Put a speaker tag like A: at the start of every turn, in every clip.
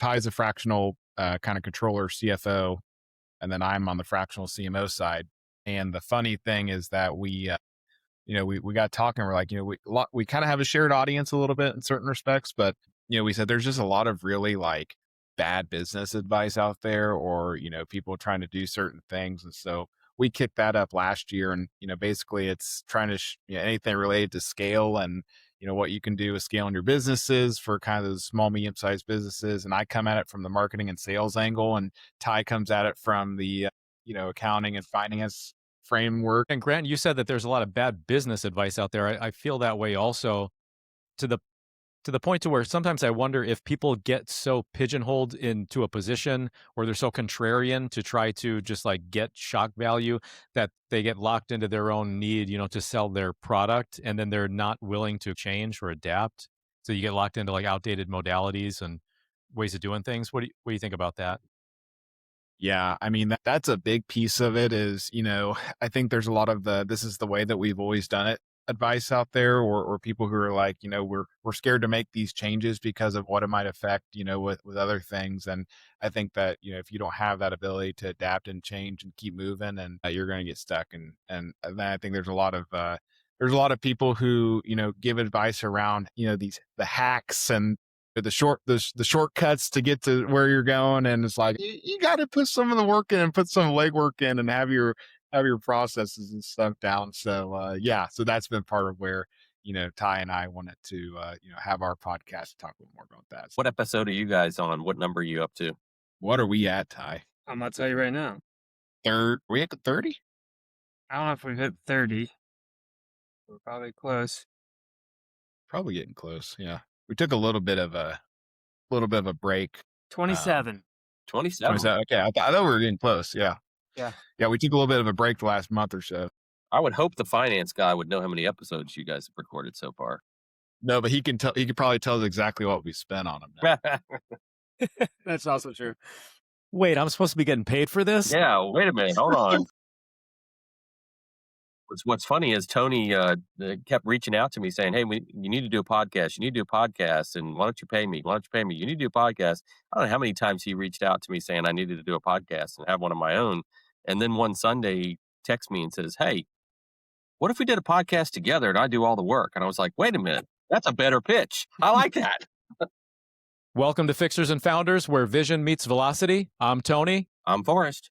A: Ty's a fractional kind of controller CFO, and then I'm on the fractional CMO side. And the funny thing is that we got talking. We're like, we kind of have a shared audience a little bit in certain respects, but we said there's just a lot of really like bad business advice out there, or people trying to do certain things, and so we kicked that up last year. And basically, it's trying to anything related to scale and what you can do with scaling your businesses for kind of those small, medium-sized businesses. And I come at it from the marketing and sales angle, and Ty comes at it from the accounting and finance framework.
B: And Grant, you said that there's a lot of bad business advice out there. I feel that way also, to the point to where sometimes I wonder if people get so pigeonholed into a position, or they're so contrarian to try to just like get shock value, that they get locked into their own need, to sell their product, and then they're not willing to change or adapt. So you get locked into like outdated modalities and ways of doing things. What do you think about that?
A: Yeah, I mean, that's a big piece of it is, I think there's a lot of this is the way that we've always done it advice out there, or people who are like, we're scared to make these changes because of what it might affect, with other things. And I think that, if you don't have that ability to adapt and change and keep moving, and you're going to get stuck. And then I think there's a lot of people who, give advice around, the hacks and the shortcuts to get to where you're going. And it's like, you got to put some of the work in and put some legwork in and have your processes and stuff down. So, so that's been part of where, Ty and I wanted to, have our podcast to talk a little more about that.
C: What episode are you guys on? What number are you up to?
A: What are we at, Ty?
D: I'm going to tell you right now.
A: Are we at 30?
D: I don't know if we've hit 30. We're probably close.
A: Probably getting close. Yeah. We took a little bit of a break.
D: 27.
C: 27.
A: Okay. I thought we were getting close. Yeah.
D: Yeah.
A: Yeah. We took a little bit of a break the last month or so.
C: I would hope the finance guy would know how many episodes you guys have recorded so far.
A: No, but he could probably tell us exactly what we spent on him now.
D: That's also true.
B: Wait, I'm supposed to be getting paid for this?
C: Yeah. Wait a minute. Hold on. What's funny is Tony kept reaching out to me saying, hey, you need to do a podcast. You need to do a podcast. And why don't you pay me? Why don't you pay me? You need to do a podcast. I don't know how many times he reached out to me saying I needed to do a podcast and have one of my own. And then one Sunday he texts me and says, hey, what if we did a podcast together and I do all the work? And I was like, wait a minute, that's a better pitch. I like that.
B: Welcome to Fixers and Founders, where vision meets velocity. I'm Tony.
C: I'm Forrest.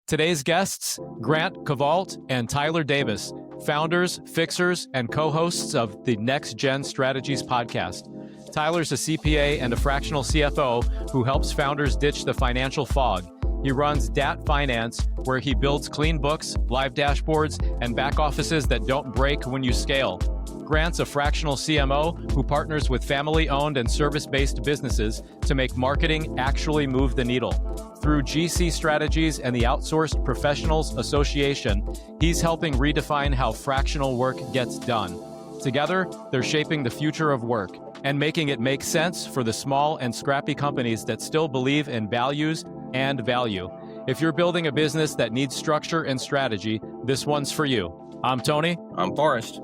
B: Today's guests, Grant Covault and Tyler Davis, founders, fixers, and co-hosts of the Next Gen Strategies podcast. Tyler's a CPA and a fractional CFO who helps founders ditch the financial fog. He runs DAT Finance, where he builds clean books, live dashboards, and back offices that don't break when you scale. Grant's a fractional CMO who partners with family-owned and service-based businesses to make marketing actually move the needle. Through GC Strategies and the Outsourced Professionals Association, he's helping redefine how fractional work gets done. Together, they're shaping the future of work and making it make sense for the small and scrappy companies that still believe in values and value. If you're building a business that needs structure and strategy, this one's for you. I'm Tony.
C: I'm Forrest.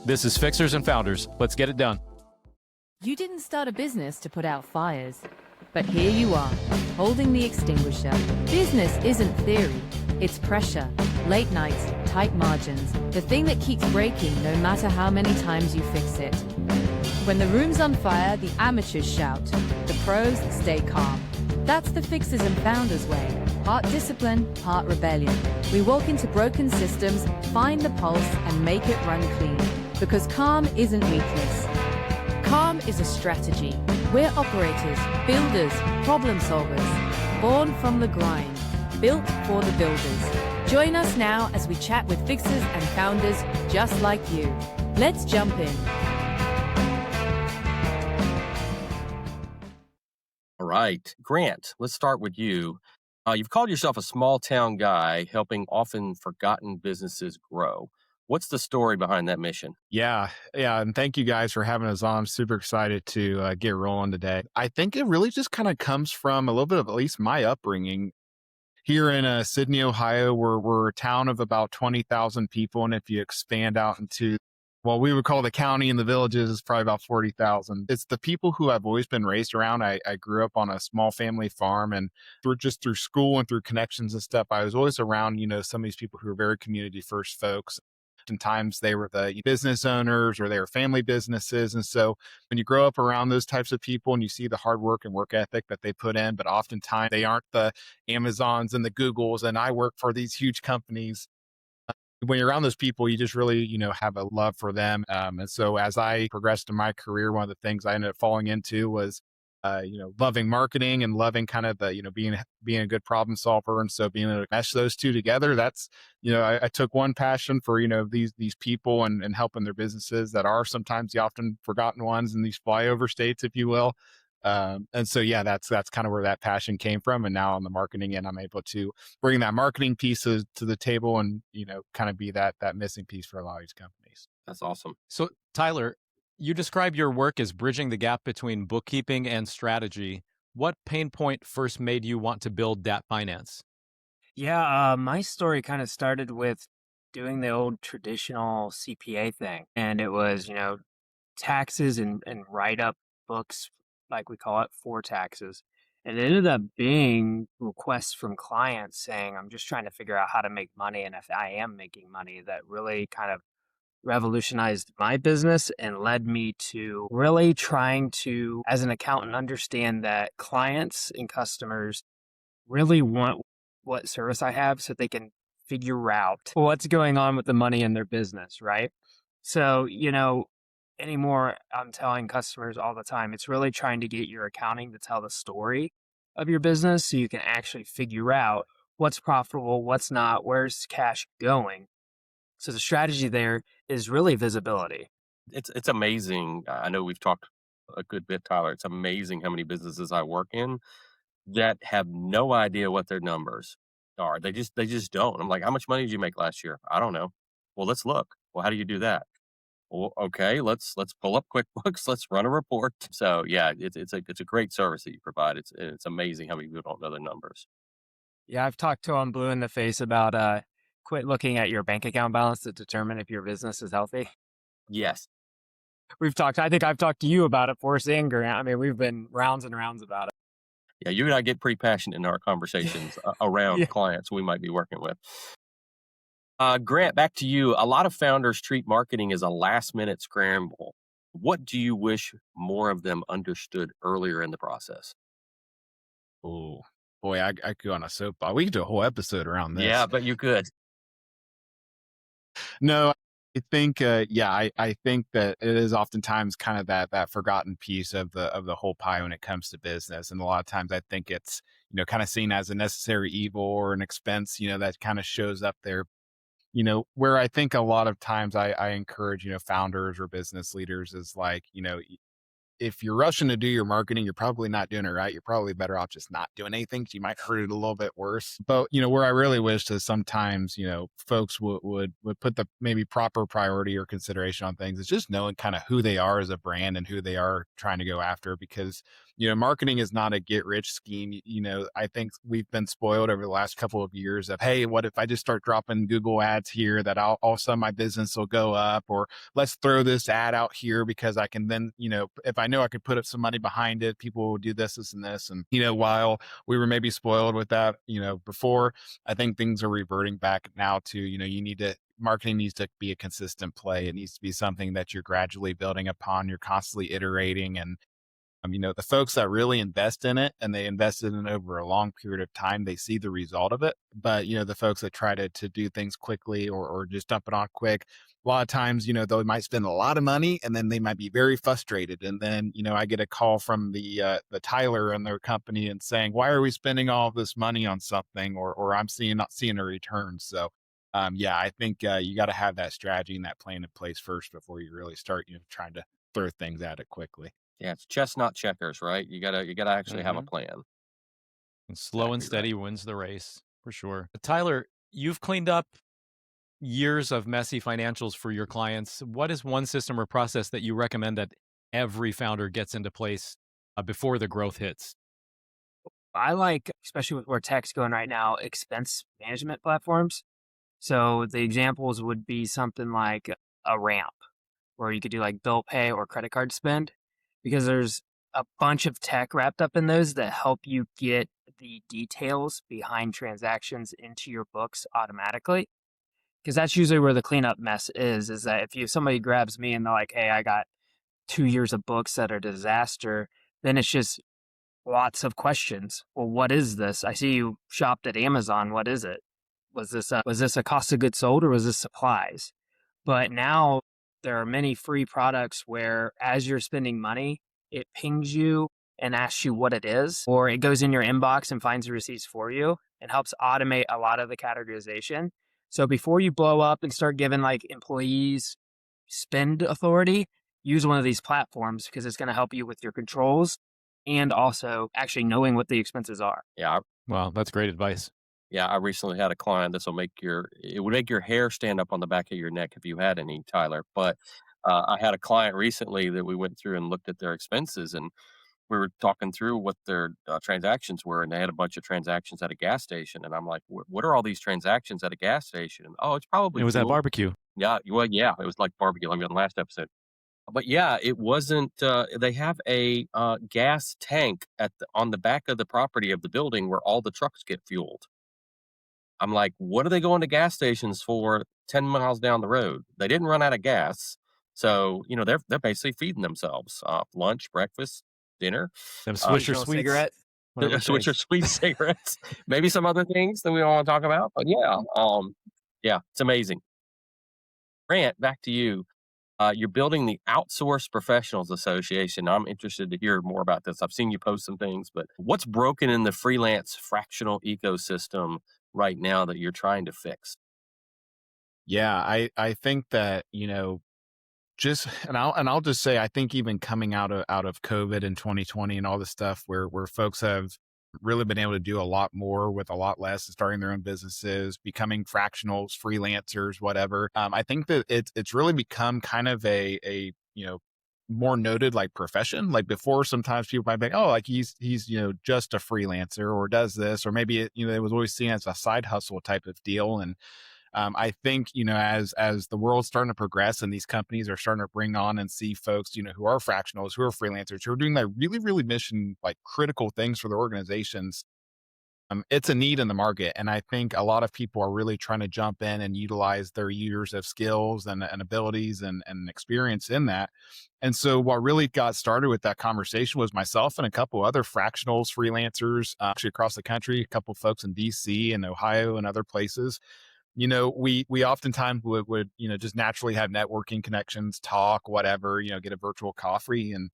B: This is Fixers and Founders. Let's get it done.
E: You didn't start a business to put out fires, but here you are, holding the extinguisher. Business isn't theory, it's pressure, late nights, tight margins, the thing that keeps breaking no matter how many times you fix it. When the room's on fire, the amateurs shout, the pros stay calm. That's the Fixers and Founders way. Part discipline, part rebellion. We walk into broken systems, find the pulse, and make it run clean. Because calm isn't weakness. Calm is a strategy. We're operators, builders, problem solvers. Born from the grind. Built for the builders. Join us now as we chat with fixers and founders just like you. Let's jump in.
C: All right. Grant, let's start with you. You've called yourself a small town guy helping often forgotten businesses grow. What's the story behind that mission?
A: Yeah. And thank you guys for having us on. I'm super excited to get rolling today. I think it really just kind of comes from a little bit of at least my upbringing. Here in Sydney, Ohio, we're a town of about 20,000 people. And if you expand out into well, we would call the county and the villages is probably about 40,000. It's the people who I've always been raised around. I grew up on a small family farm, and through school and through connections and stuff, I was always around, some of these people who are very community first folks. Oftentimes they were the business owners or they were family businesses. And so when you grow up around those types of people and you see the hard work and work ethic that they put in, but oftentimes they aren't the Amazons and the Googles. And I work for these huge companies. When you're around those people, you just really, have a love for them. And so as I progressed in my career, one of the things I ended up falling into was, loving marketing and loving kind of the, being a good problem solver. And so being able to mesh those two together, that's, I took one passion for, these people and helping their businesses that are sometimes the often forgotten ones in these flyover states, if you will. And so, yeah, that's kind of where that passion came from. And now on the marketing end, I'm able to bring that marketing piece to the table and, kind of be that missing piece for a lot of these companies.
C: That's awesome.
B: So, Tyler, you describe your work as bridging the gap between bookkeeping and strategy. What pain point first made you want to build Dat Finance?
D: Yeah, my story kind of started with doing the old traditional CPA thing. And it was, taxes and write up books, like we call it, for taxes. And it ended up being requests from clients saying, I'm just trying to figure out how to make money. And if I am making money, that really kind of revolutionized my business and led me to really trying to, as an accountant, understand that clients and customers really want what service I have so they can figure out what's going on with the money in their business, right? So, anymore, I'm telling customers all the time, it's really trying to get your accounting to tell the story of your business so you can actually figure out what's profitable, what's not, where's cash going. So the strategy there is really visibility.
C: It's amazing. I know we've talked a good bit, Tyler. It's amazing how many businesses I work in that have no idea what their numbers are. They just don't. I'm like, how much money did you make last year? I don't know. Well, let's look. Well, how do you do that? Well, okay, let's pull up QuickBooks. Let's run a report. So yeah, it's a great service that you provide. It's amazing how many people don't know their numbers.
D: Yeah, I've talked to them blue in the face about quit looking at your bank account balance to determine if your business is healthy.
C: Yes.
D: I think I've talked to you about it, Forrest and Grant. I mean, we've been rounds and rounds about it.
C: Yeah, you and I get pretty passionate in our conversations around
D: Yeah.
C: clients we might be working with. Grant, back to you. A lot of founders treat marketing as a last minute scramble. What do you wish more of them understood earlier in the process?
A: Oh, boy, I could go on a soapbox. We could do a whole episode around this.
C: Yeah, but you could.
A: No, I think, I think that it is oftentimes kind of that forgotten piece of the whole pie when it comes to business. And a lot of times I think it's, kind of seen as a necessary evil or an expense, that kind of shows up there. Where I think a lot of times I encourage, founders or business leaders is like, if you're rushing to do your marketing, you're probably not doing it right. You're probably better off just not doing anything, 'cause you might hurt it a little bit worse. But, where I really wish is sometimes, folks would put the maybe proper priority or consideration on things. It's just knowing kind of who they are as a brand and who they are trying to go after, because, marketing is not a get rich scheme. I think we've been spoiled over the last couple of years of, hey, what if I just start dropping Google ads here that all of a sudden my business will go up, or let's throw this ad out here because I can then, if I know I could put up some money behind it, people will do this and this. And, while we were maybe spoiled with that, before, I think things are reverting back now to, marketing needs to be a consistent play. It needs to be something that you're gradually building upon. You're constantly iterating. And the folks that really invest in it and they invested in it over a long period of time, they see the result of it. But, the folks that try to do things quickly or just dump it on quick, a lot of times, they might spend a lot of money and then they might be very frustrated. And then, I get a call from the Tyler and their company and saying, why are we spending all of this money on something? Or I'm not seeing a return. So, I think you got to have that strategy and that plan in place first before you really start, trying to throw things at it quickly.
C: Yeah, it's chess, not checkers, right? You gotta actually have a
D: Mhm.
C: plan.
B: And slow and
C: Exactly right.
B: steady wins the race, for sure. Tyler, you've cleaned up years of messy financials for your clients. What is one system or process that you recommend that every founder gets into place before the growth hits?
D: I like, especially with where tech's going right now, expense management platforms. So the examples would be something like a ramp. where you could do like bill pay or credit card spend, because there's a bunch of tech wrapped up in those that help you get the details behind transactions into your books automatically. Because that's usually where the cleanup mess is that if somebody grabs me and they're like, hey, I got 2 years of books that are a disaster, then it's just lots of questions. Well, what is this? I see you shopped at Amazon. What is it? Was this a cost of goods sold, or was this supplies? But now there are many free products where as you're spending money, it pings you and asks you what it is, or it goes in your inbox and finds the receipts for you and helps automate a lot of the categorization. So before you blow up and start giving like employees spend authority, use one of these platforms because it's going to help you with your controls and also actually knowing what the expenses are.
C: Yeah.
B: Wow, that's great advice.
C: Yeah, I recently had a client. It would make your hair stand up on the back of your neck if you had any, Tyler. But I had a client recently that we went through and looked at their expenses, and we were talking through what their transactions were, and they had a bunch of transactions at a gas station. And I'm like, what are all these transactions at a gas station? And, oh, it's probably
B: It was at
C: fuel.
B: barbecue.
C: Yeah, well, yeah, it was like barbecue. Like on the last episode. But yeah, it wasn't. They have a gas tank on the back of the property of the building where all the trucks get fueled. I'm like, what are they going to gas stations for 10 miles down the road? They didn't run out of gas. So, they're basically feeding themselves lunch, breakfast, dinner,
B: Them Swisher
D: Occasional
B: sweets.
D: cigarette.
B: whatever it
C: Swisher
B: takes.
C: sweet cigarettes, maybe some other things that we don't want to talk about. But yeah, it's amazing. Grant, back to you. You're building the Outsourced Professionals Association. I'm interested to hear more about this. I've seen you post some things, but what's broken in the freelance fractional ecosystem right now that you're trying to fix?
A: Yeah, I think that, just and I'll just say I think even coming out of COVID in 2020 and all this stuff where folks have really been able to do a lot more with a lot less, starting their own businesses, becoming fractionals, freelancers, whatever. I think that it's really become kind of a more noted like profession. Like before, sometimes people might think, oh, like he's just a freelancer or does this, or maybe it was always seen as a side hustle type of deal. And I think, as the world's starting to progress and these companies are starting to bring on and see folks, who are fractionals, who are freelancers, who are doing like really, really mission like critical things for their organizations, it's a need in the market. And I think a lot of people are really trying to jump in and utilize their years of skills and abilities and experience in that. And so what really got started with that conversation was myself and a couple other fractionals, freelancers, actually across the country, a couple folks in DC and Ohio and other places. We oftentimes would just naturally have networking connections, talk, whatever, get a virtual coffee. And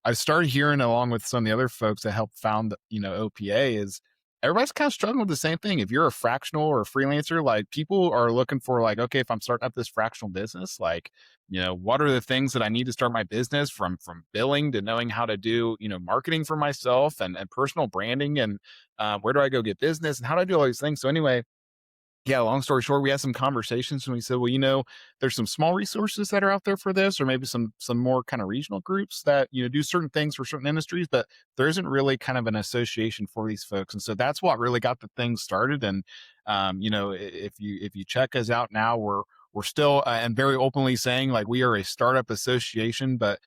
A: I started hearing along with some of the other folks that helped found, OPA is everybody's kind of struggling with the same thing. If you're a fractional or a freelancer, like people are looking for like, okay, if I'm starting up this fractional business, like, what are the things that I need to start my business from billing to knowing how to do, marketing for myself and personal branding and where do I go get business and how do I do all these things? So anyway, yeah, long story short, we had some conversations and we said, well, there's some small resources that are out there for this, or maybe some more kind of regional groups that, do certain things for certain industries, but there isn't really kind of an association for these folks. And so that's what really got the thing started. And, if you check us out now, we're still and very openly saying like we are a startup association, but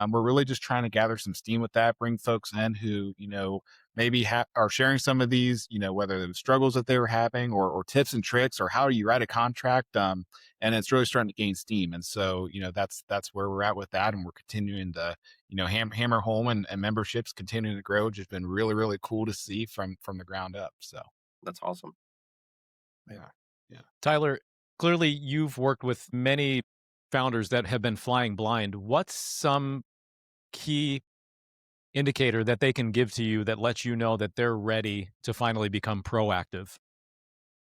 A: we're really just trying to gather some steam with that, bring folks in who, maybe are sharing some of these, whether the struggles that they were having or tips and tricks or how you write a contract. And it's really starting to gain steam. And so, that's where we're at with that. And we're continuing to, hammer home and memberships continuing to grow, which has been really, really cool to see from the ground up. So
C: That's awesome.
A: yeah.
B: Tyler, clearly you've worked with many founders that have been flying blind. What's some key indicator that they can give to you that lets you know that they're ready to finally become proactive?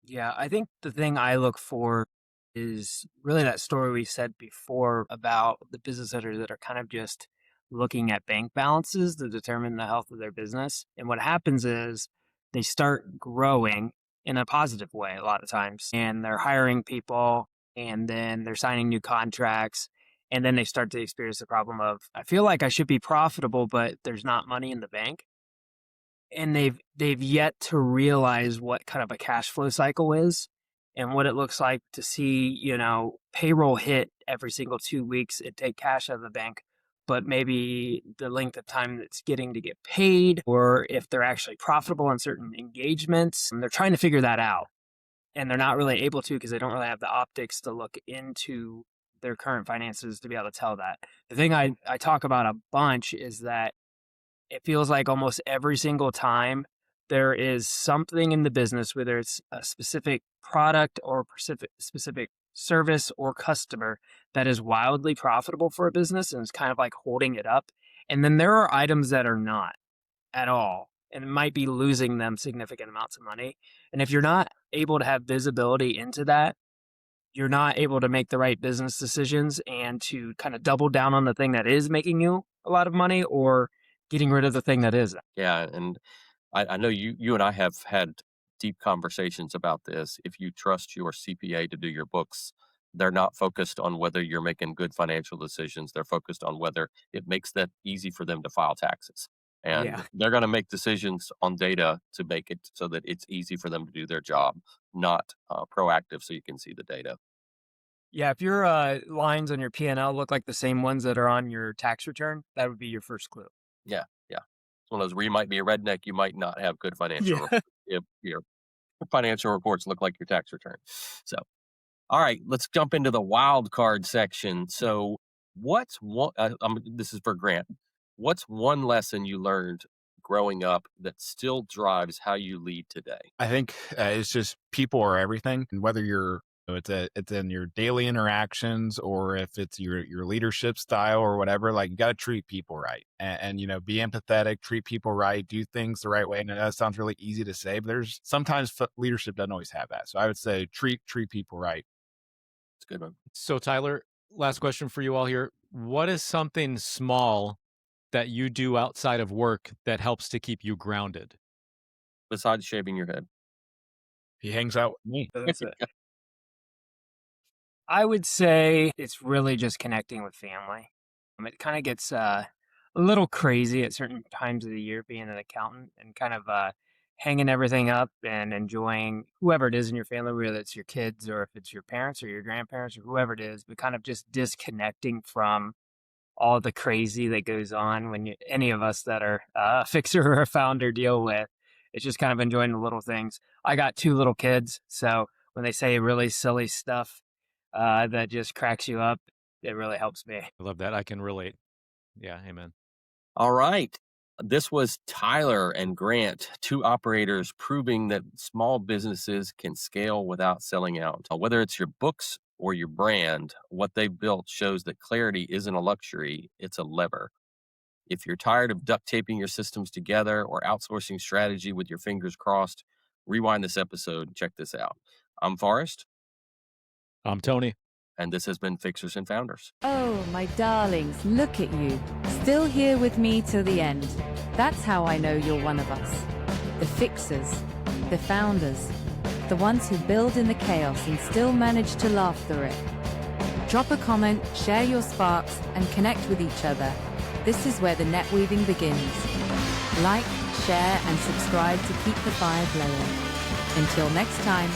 D: Yeah, I think the thing I look for is really that story we said before about the business owners that are kind of just looking at bank balances to determine the health of their business. And what happens is they start growing in a positive way a lot of times, and they're hiring people and then they're signing new contracts. And then they start to experience the problem of, I feel like I should be profitable, but there's not money in the bank. And they've yet to realize what kind of a cash flow cycle is and what it looks like to see, payroll hit every single 2 weeks and take cash out of the bank, but maybe the length of time it's getting to get paid, or if they're actually profitable in certain engagements, and they're trying to figure that out. And they're not really able to because they don't really have the optics to look into their current finances to be able to tell that. The thing I talk about a bunch is that it feels like almost every single time there is something in the business, whether it's a specific product or specific service or customer, that is wildly profitable for a business and is kind of like holding it up. And then there are items that are not at all, and it might be losing them significant amounts of money. And if you're not able to have visibility into that, you're not able to make the right business decisions and to kind of double down on the thing that is making you a lot of money, or getting rid of the thing that isn't.
C: Yeah, and I know you and I have had deep conversations about this. If you trust your CPA to do your books, they're not focused on whether you're making good financial decisions. They're focused on whether it makes that easy for them to file taxes. And
D: Yeah.
C: they're going to make decisions on data to make it so that it's easy for them to do their job, not proactive so you can see the data.
D: Yeah, if your lines on your P&L look like the same ones that are on your tax return, that would be your first clue.
C: Yeah, yeah. It's one of those where you might be a redneck, you might not have good financial
D: Yeah.
C: if your financial reports look like your tax return. So, all right, let's jump into the wild card section. So, what's one? This is for Grant. What's one lesson you learned growing up that still drives how you lead today?
A: I think it's just people are everything, and whether you're it's in your daily interactions or if it's your leadership style or whatever, like you got to treat people right and be empathetic, treat people right, do things the right way. And that sounds really easy to say, but there's sometimes leadership doesn't always have that. So I would say treat people right.
C: It's a good one.
B: So, Tyler, last question for you all here. What is something small that you do outside of work that helps to keep you grounded?
C: Besides shaving your head.
A: He hangs out with me.
D: That's it. I would say it's really just connecting with family. It kind of gets a little crazy at certain times of the year being an accountant and kind of hanging everything up and enjoying whoever it is in your family, whether it's your kids or if it's your parents or your grandparents or whoever it is, but kind of just disconnecting from all the crazy that goes on when any of us that are a fixer or a founder deal with. It's just kind of enjoying the little things. I got 2 little kids, so when they say really silly stuff that just cracks you up, it really helps me.
B: I love that. I can relate. Yeah, amen.
C: All right. This was Tyler and Grant, 2 operators proving that small businesses can scale without selling out. Whether it's your books or your brand, what they've built shows that clarity isn't a luxury, it's a lever. If you're tired of duct taping your systems together or outsourcing strategy with your fingers crossed, rewind this episode and check this out. I'm Forrest.
B: I'm Tony.
C: And this has been Fixers and Founders.
E: Oh, my darlings, look at you. Still here with me till the end. That's how I know you're one of us. The fixers, the founders, the ones who build in the chaos and still manage to laugh through it. Drop a comment, share your sparks, and connect with each other. This is where the net weaving begins. Like, share, and subscribe to keep the fire blowing. Until next time.